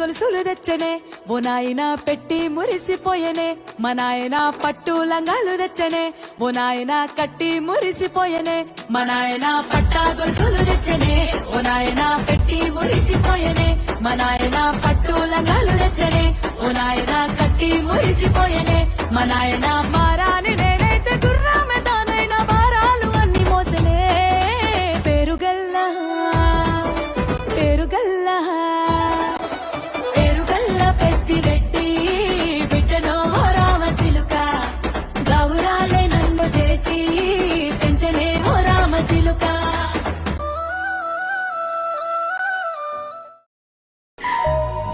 గొలుసులు తెచ్చనే ఓ నాయన పెట్టి మురిసిపోయనే మా నాయన పట్టు లంగాలు తెచ్చనే ఓ నాయన కట్టి మురిసిపోయనే మా నాయన పట్ట గొలుసులు తెచ్చనే ఓ నాయన పెట్టి మురిసిపోయనే మా నాయన పట్టు లంగాలు తెచ్చనే ఓ నాయన కట్టి మురిసిపోయనే మా నాయన మారాని నేనైతే గుర్రామె తానైన భారాలు అన్ని మోసనే పేరుగల్లా పేరుగల్లా పేరుగల్ల పెద్దిరెడ్డి బిడ్డనో రామసిలుక గౌరాలే నన్ను చేసి పెంచనే ఓ రామసిలుక.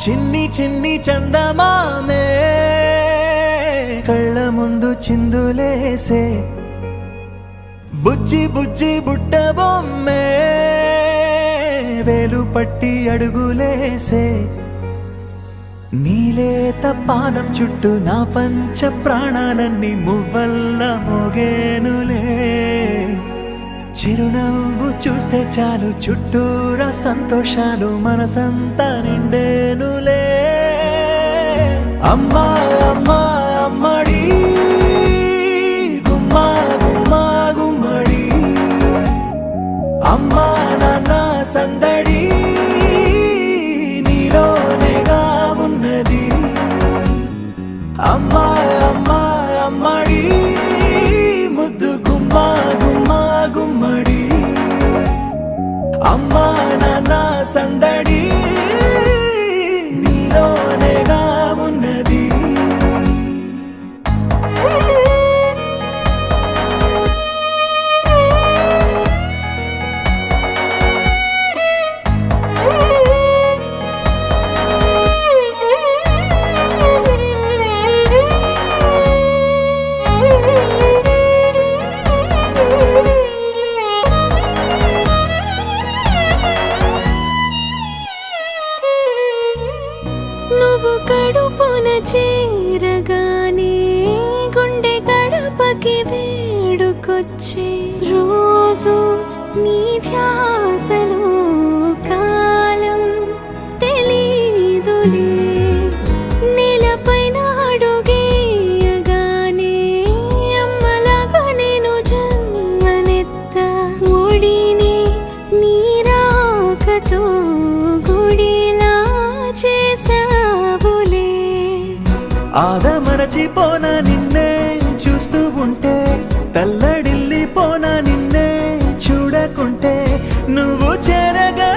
చిన్ని చిన్ని చందమామే కళ్ళ ముందు చిందులేసే బుజ్జి బుజ్జి బుట్ట బొమ్మే వేలు పట్టి అడుగులేసే నీలేత పానం చుట్టూ నా పంచ ప్రాణాలన్నీ మువ్వల్ల మోగేనులే చిరునవ్వు చూస్తే చాలు చుట్టూరా సంతోషాలు మనసంతా నిండేనులే అమ్మా అమ్మా అమ్మడి గుమ్మా గుమ్మా గుమ్మడి అమ్మా నాన్న సందడి నీలోనేగా ఉన్నది అమ్మా అమ్మా అమ్మడి ముద్దు గుమ్మా గుమ్మా గుమ్మడి అమ్మా నాన్న సందడి నీలోనేగా ఉన్నది. నువ్వు కడుపున చేరగానే గుండె గడపకి వేడుకొచ్చే రోజు నీ ధ్యాసలో కాలం తెలీదులే నేలపైన అడుగేయగానే అమ్మలాగా నేను జన్మనెత్త ఒడిని నీ రాకతో గుడిలా చేసావులే ఆదమరచిపోనా నిన్నే చూస్తూ ఉంటే తల్లడిల్లిపోనా నిన్నే చూడకుంటే నువ్వు చేరగా